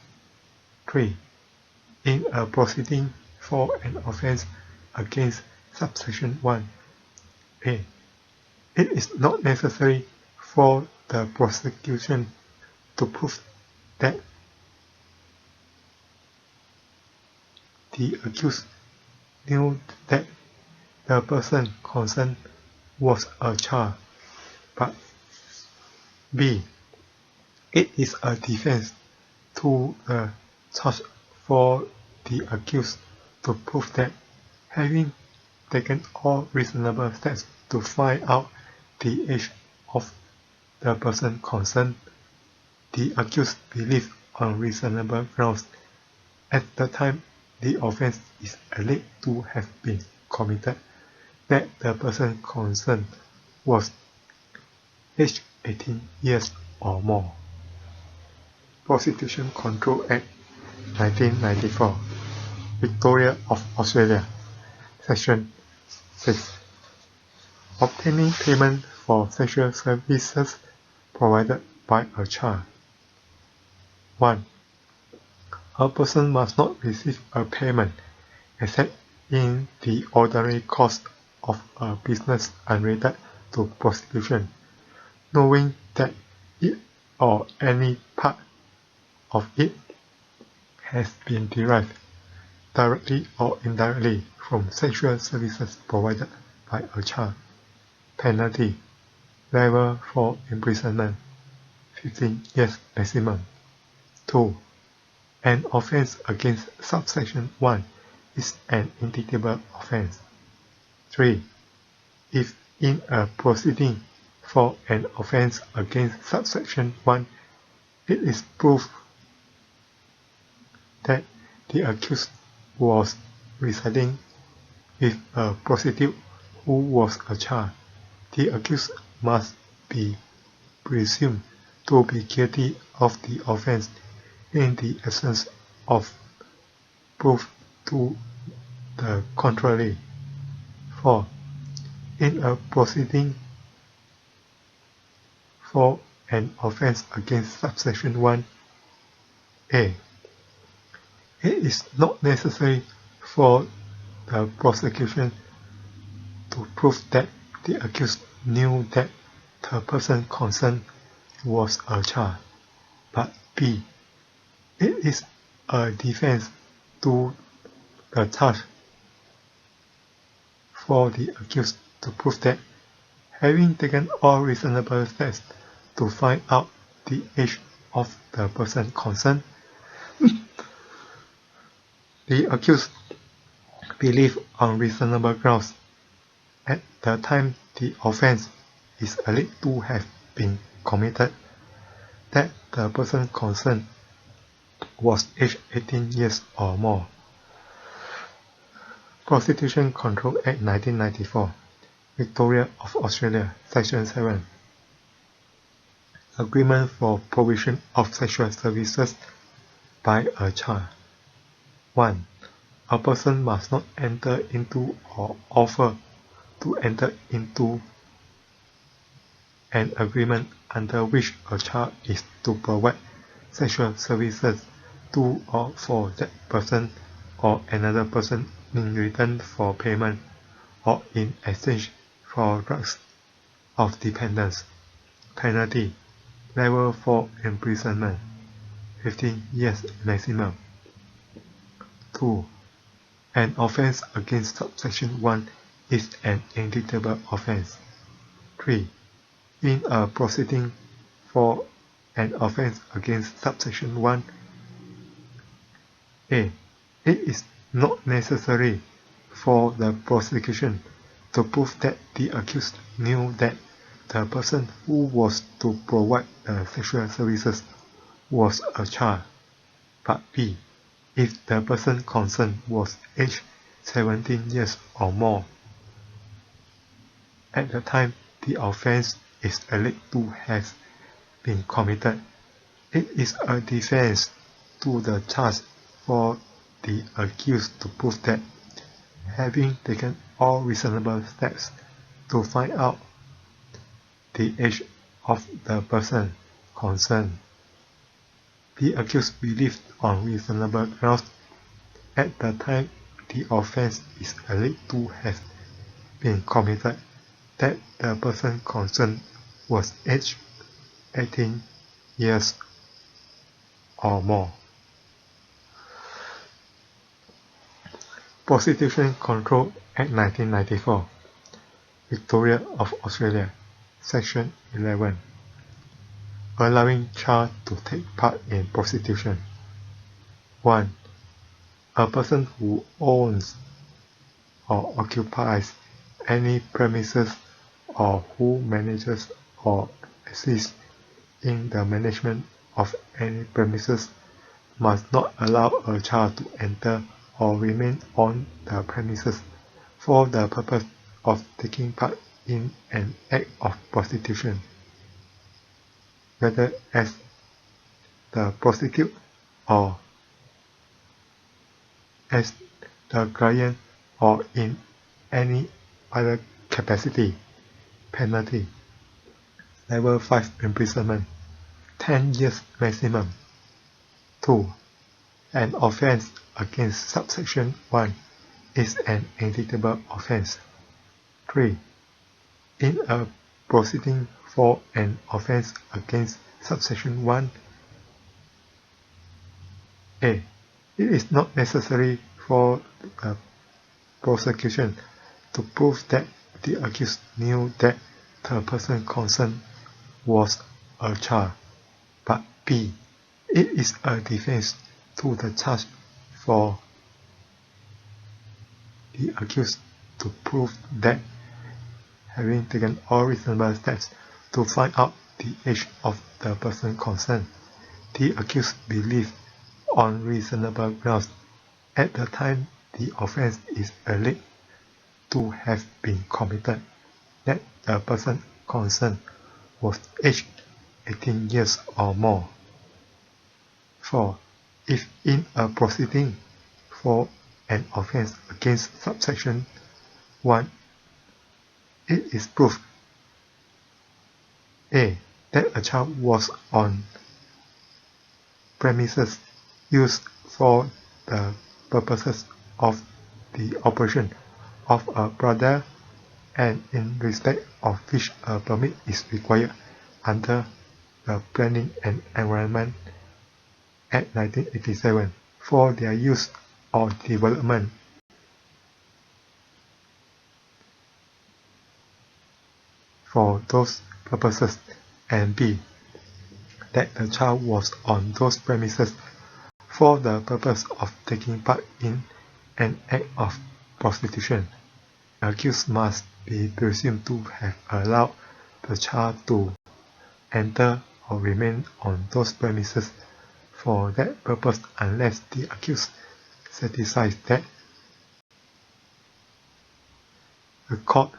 3. In a proceeding for an offence against subsection 1, A. It is not necessary for the prosecution to prove that the accused knew that the person concerned was a child, but B. It is a defense to the charge for the accused to prove that, having taken all reasonable steps to find out the age of the person concerned, the accused believed on reasonable grounds at the time the offense is alleged to have been committed that the person concerned was aged 18 years or more. Prostitution Control Act 1994, Victoria of Australia, Section 6. Obtaining payment for sexual services provided by a child. 1. A person must not receive a payment except in the ordinary course of a business unrelated to prostitution, knowing that it or any part of it has been derived, directly or indirectly, from sexual services provided by a child. Penalty: liable for imprisonment, 15 years maximum. 2. An offense against subsection 1 is an indictable offense. 3. If in a proceeding for an offense against subsection 1, it is proved that the accused was residing with a prostitute who was a child, the accused must be presumed to be guilty of the offense in the absence of proof to the contrary. 4. In a proceeding for an offense against subsection 1, A. It is not necessary for the prosecution to prove that the accused knew that the person concerned was a child, but B. It is a defense to the charge for the accused to prove that, having taken all reasonable steps to find out the age of the person concerned, the accused believed on reasonable grounds at the time the offense is alleged to have been committed that the person concerned was aged 18 years or more. Prostitution Control Act 1994, Victoria of Australia, Section 7. Agreement for provision of sexual services by a child. 1. A person must not enter into or offer to enter into an agreement under which a child is to provide sexual services to or for that person or another person in return for payment or in exchange for drugs of dependence. Penalty: liable for imprisonment, 15 years maximum. 2. An offense against subsection 1 is an indictable offense. 3. In a proceeding for an offense against subsection 1, A. It is not necessary for the prosecution to prove that the accused knew that the person who was to provide the sexual services was a child, but B. If the person concerned was aged 17 years or more at the time the offense is alleged to have been committed, it is a defense to the charge for the accused to prove that, having taken all reasonable steps to find out the age of the person concerned, the accused believed on reasonable grounds at the time the offense is alleged to have been committed that the person concerned was aged 18 years or more. Prostitution Control Act 1994, Victoria of Australia, Section 11, allowing child to take part in prostitution. 1. A person who owns or occupies any premises or who manages or assists in the management of any premises must not allow a child to enter or remain on the premises for the purpose of taking part in an act of prostitution, whether as the prostitute or as the client or in any other capacity. Penalty: Level 5 imprisonment, 10 years maximum. 2. An offence against subsection 1 is an indictable offence. 3. In a proceeding for an offence against subsection 1, A. It is not necessary for the prosecution to prove that the accused knew that the person concerned was a child, but B. It is a defense to the charge for the accused to prove that, having taken all reasonable steps to find out the age of the person concerned, the accused believed on reasonable grounds at the time the offence is alleged to have been committed that the person concerned was aged 18 years or more. 4. If in a proceeding for an offence against subsection 1, it is proved A. That a child was on premises used for the purposes of the operation of a brothel and in respect of which a permit is required under the Planning and Environment Act 1987 for their use or development. For those purposes, and B. That the child was on those premises for the purpose of taking part in an act of prostitution. The accused must be presumed to have allowed the child to enter or remain on those premises for that purpose unless the accused satisfies that. The court,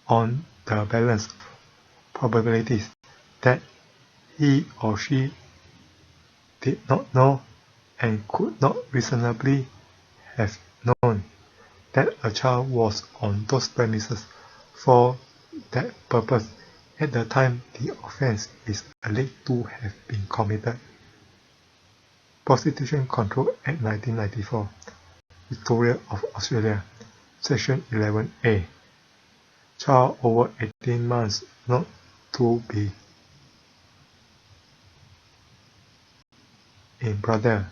on the balance of probabilities that he or she did not know and could not reasonably have known that a child was on those premises for that purpose at the time the offence is alleged to have been committed. Prostitution Control Act 1994, Victoria of Australia, Section 11A. Child over 18 months not to be in brothel.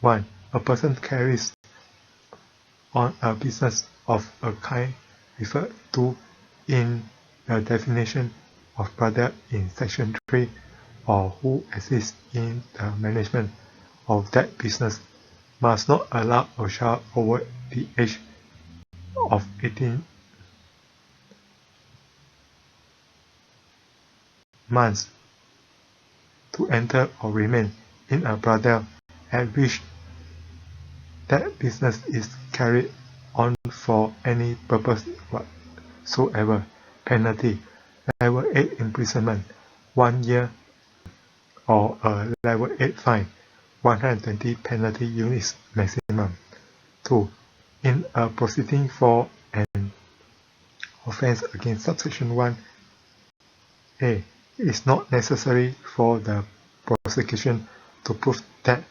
1. A person carries on a business of a kind referred to in the definition of brothel in Section 3 or who assists in the management of that business must not allow a child over the age of 18 months to enter or remain in a brothel at which that business is carried on for any purpose whatsoever. Penalty: Level 8 imprisonment, 1 year, or a Level 8 fine, 120 penalty units maximum. 2. In a proceeding for an offence against subsection 1, A. It is not necessary for the prosecution to prove that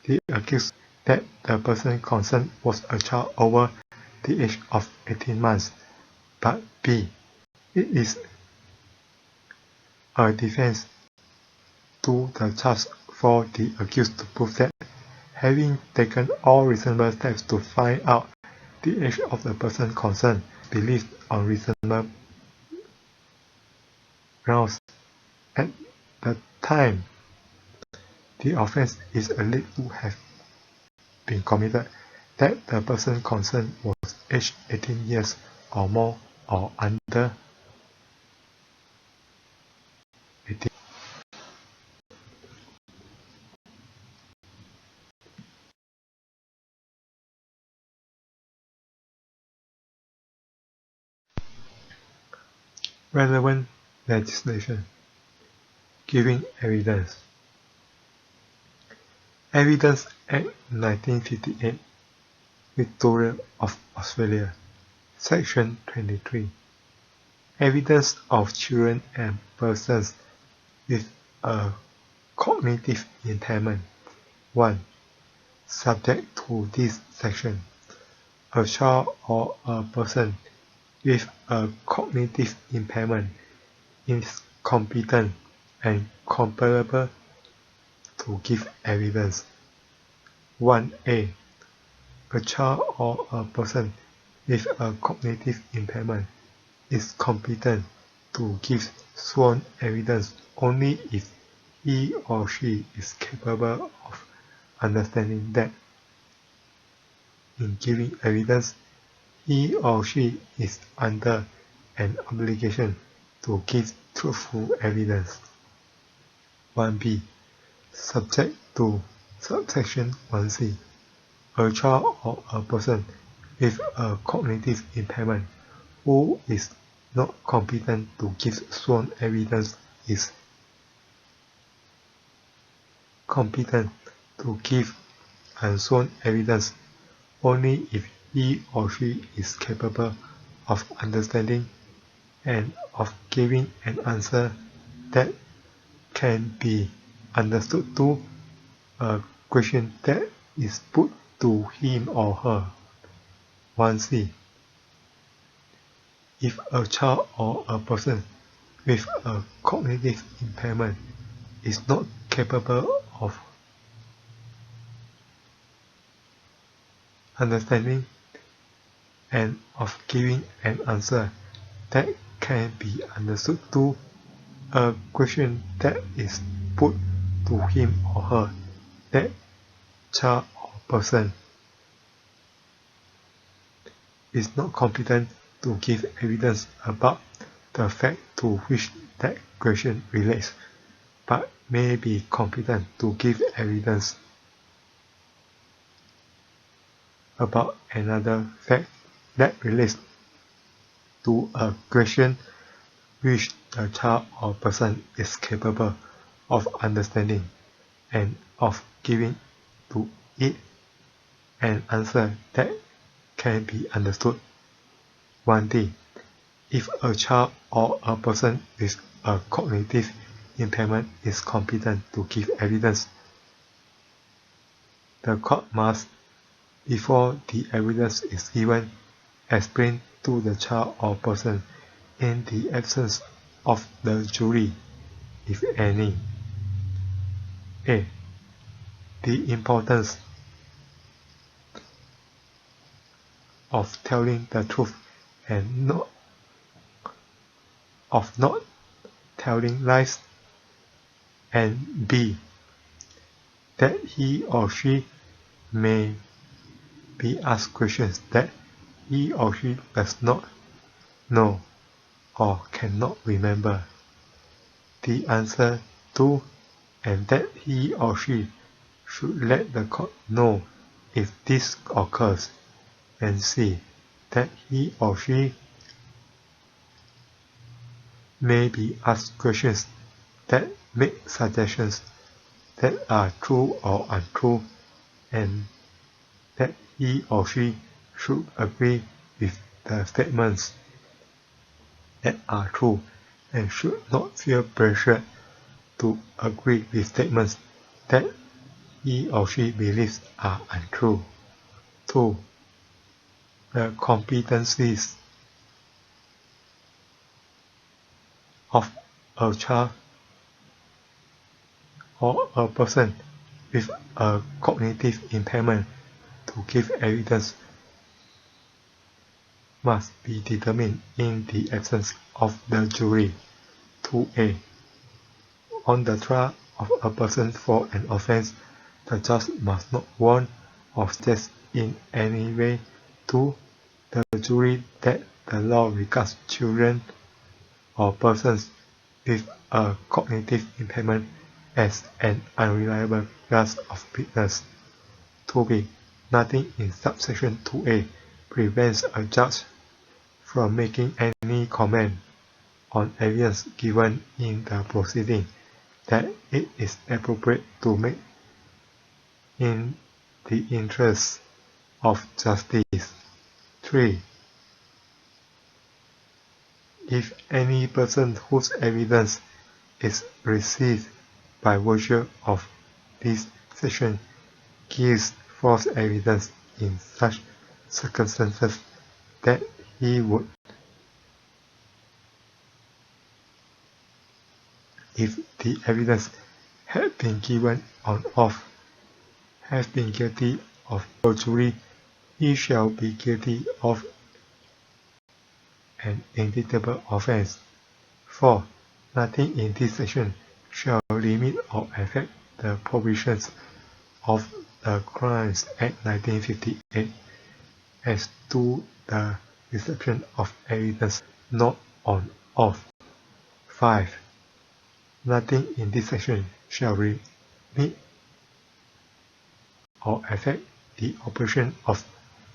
the accused that the person concerned was a child over the age of 18 months, but B. It is a defense to the charge for the accused to prove that, having taken all reasonable steps to find out the age of the person concerned, believed on reasonable grounds at the time the offense is alleged to have been committed, that the person concerned was aged 18 years or more or under 18. Relevant legislation. Giving evidence. Evidence Act 1958, Victoria of Australia, Section 23. Evidence of children and persons with a cognitive impairment. 1. Subject to this section, a child or a person with a cognitive impairment is competent and comparable to give evidence. 1a. A child or a person with a cognitive impairment is competent to give sworn evidence only if he or she is capable of understanding that, in giving evidence, he or she is under an obligation to give truthful evidence. 1b. Subject to subsection 1c. A child or a person with a cognitive impairment who is not competent to give sworn evidence is competent to give unsworn evidence only if he or she is capable of understanding and of giving an answer that can be understood to a question that is put to him or her. 1c. If a child or a person with a cognitive impairment is not capable of understanding and of giving an answer that can be understood to a question that is put to him or her, that child or person is not competent to give evidence about the fact to which that question relates, but may be competent to give evidence about another fact that relates to a question which the child or person is capable of understanding and of giving to it an answer that can be understood. 1d. If a child or a person with a cognitive impairment is competent to give evidence, the court must, before the evidence is given, explain to the child or person, in the absence of the jury, if any, a. The importance of telling the truth and not telling lies, and b. That he or she may be asked questions that he or she does not know or cannot remember the answer to, and that he or she should let the court know if this occurs, and c. That he or she may be asked questions that make suggestions that are true or untrue, and that he or she should agree with the statements that are true and should not feel pressured to agree with statements that he or she believes are untrue. 2. The competencies of a child or a person with a cognitive impairment to give evidence must be determined in the absence of the jury. 2a. On the trial of a person for an offence, the judge must not warn or suggest in any way to the jury that the law regards children or persons with a cognitive impairment as an unreliable class of witness. 2b. Nothing in subsection 2a prevents a judge from making any comment on evidence given in the proceeding that it is appropriate to make in the interest of justice. 3. If any person whose evidence is received by virtue of this section gives false evidence in such circumstances that he would, if the evidence had been given on oath, have been guilty of perjury, he shall be guilty of an indictable offence. 4. Nothing in this section shall limit or affect the provisions of the Crimes Act 1958 as to the reception of evidence not on oath. 5. Nothing in this section shall limit or affect the operation of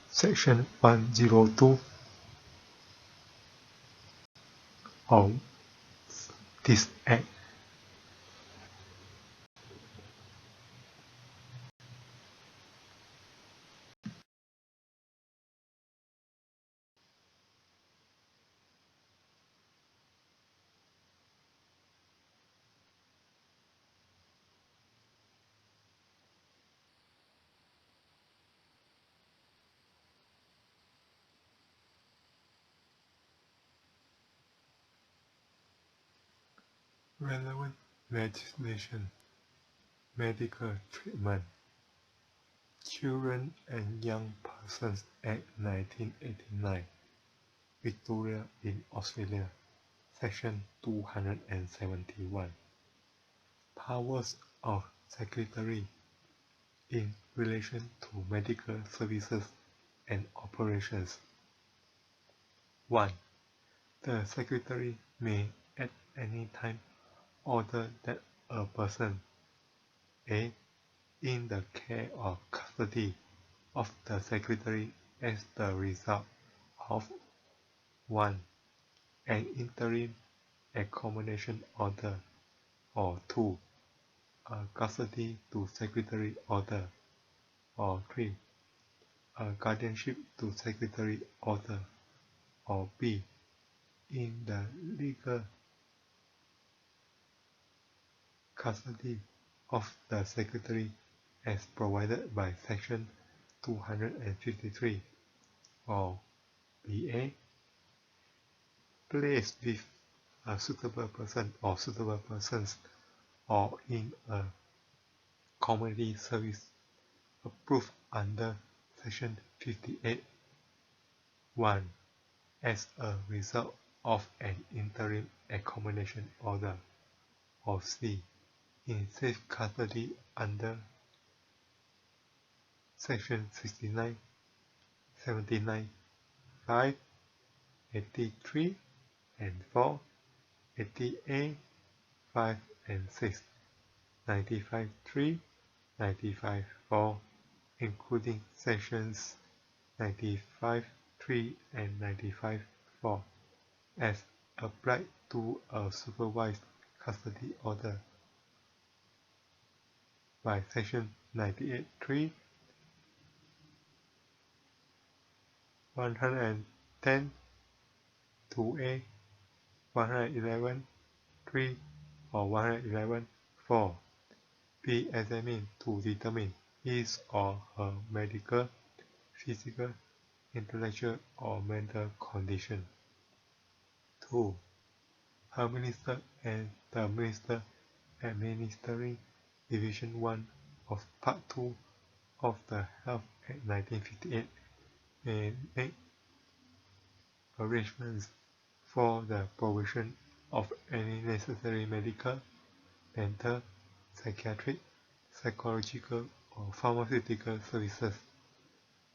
Section 102 of this Act. Relevant legislation. Medical treatment. Children and Young Persons Act 1989, Victoria in Australia, Section 271. Powers of Secretary in relation to medical services and operations. 1. The Secretary may at any time order that a person A. in the care or custody of the Secretary as the result of 1. An interim accommodation order, or 2. A custody to Secretary order, or 3. A guardianship to Secretary order, or B. in the legal custody of the Secretary as provided by Section 253, or BA. Placed with a suitable person or suitable persons, or in a community service approved under Section 58 1 as a result of an interim accommodation order, or C. in safe custody under Section 69, 79, 5, 83 and 4, 80A, 5 and 6, 95, 3, 95, 4, including Sections 95, 3 and 95, 4, as applied to a supervised custody order by Section 98, 3, 110, 2A, 111, 3, or 111, 4, be examined to determine his or her medical, physical, intellectual, or mental condition. 2. Her minister and the minister administering Division 1 of Part 2 of the Health Act 1958 may make arrangements for the provision of any necessary medical, dental, psychiatric, psychological, or pharmaceutical services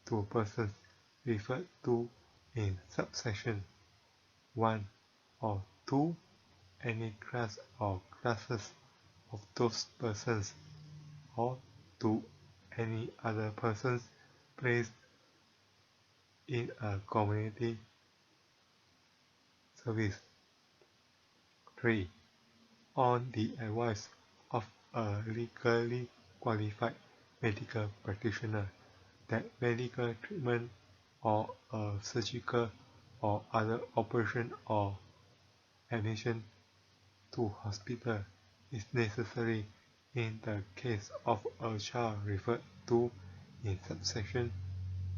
to persons referred to in subsection 1 or 2, any class or classes of those persons, or to any other persons placed in a community service. 3. On the advice of a legally qualified medical practitioner, that medical treatment or a surgical or other operation or admission to hospital is necessary in the case of a child referred to in subsection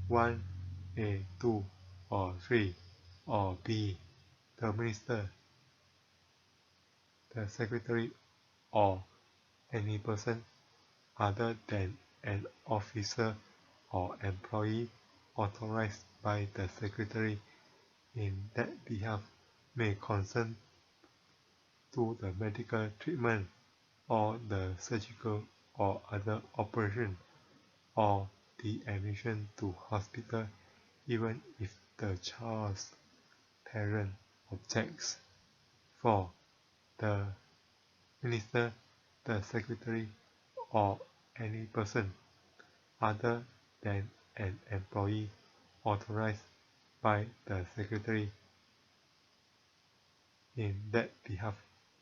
1a, 2, or 3, or b. The minister, the secretary, or any person other than an officer or employee authorized by the secretary in that behalf may consent to the medical treatment or the surgical or other operation or the admission to hospital even if the child's parent objects. 4. The minister, the secretary, or any person other than an employee authorized by the secretary in that behalf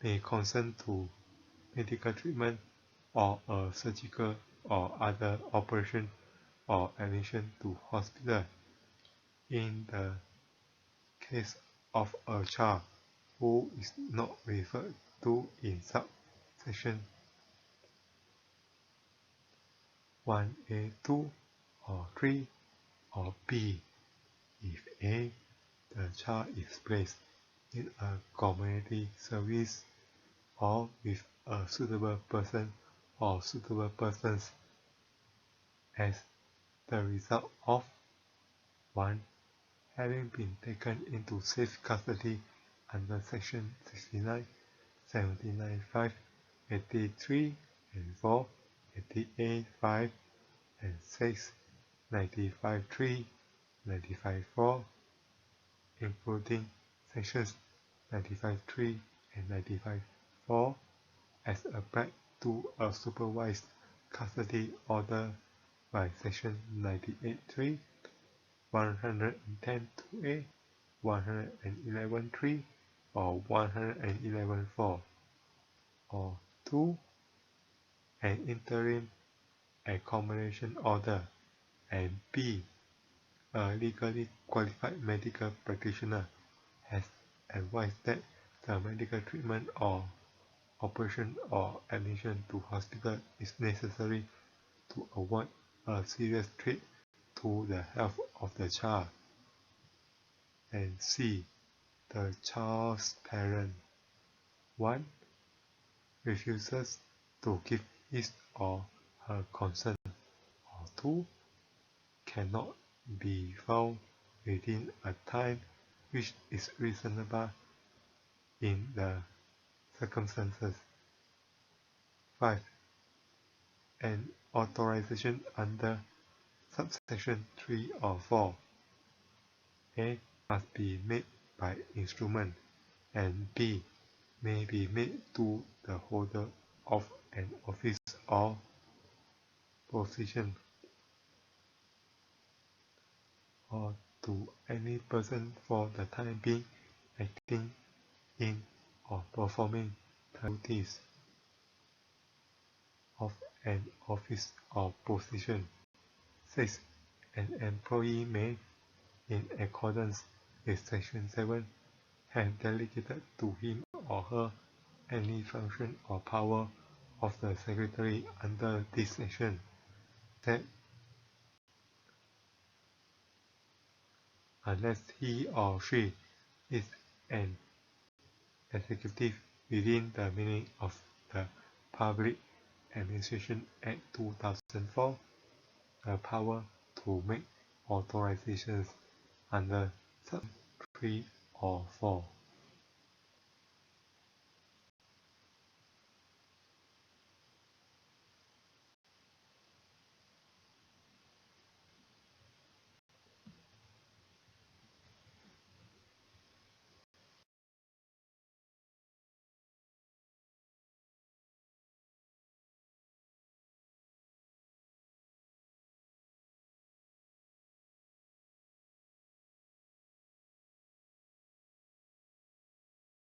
may consent to medical treatment or a surgical or other operation or admission to hospital in the case of a child who is not referred to in subsection 1a, 2, or 3, or b. If a. The child is placed in a community service or with a suitable person or suitable persons as the result of 1. Having been taken into safe custody under section 69, 79(5), 83 and 4, 88(5), and 6, 95(3), 95(4), including sections 95(3) and 95(4), as applied to a supervised custody order by section 98(3), 110(2)(a), 111(3), or 111(4), or 2. An interim accommodation order, and b. A legally qualified medical practitioner has advised that the medical treatment or operation or admission to hospital is necessary to avoid a serious threat to the health of the child. And c. The child's parent 1. Refuses to give his or her consent, or 2. Cannot be found within a time which is reasonable in the circumstances. 5. An authorization under subsection 3 or 4 a. must be made by instrument, and b. may be made to the holder of an office or position, or to any person for the time being acting in or performing the duties of an office or position. 6. An employee may, in accordance with section 7, have delegated to him or her any function or power of the Secretary under this section that unless he or she is an executive within the meaning of the Public Administration Act 2004, the power to make authorizations under sub 3 or 4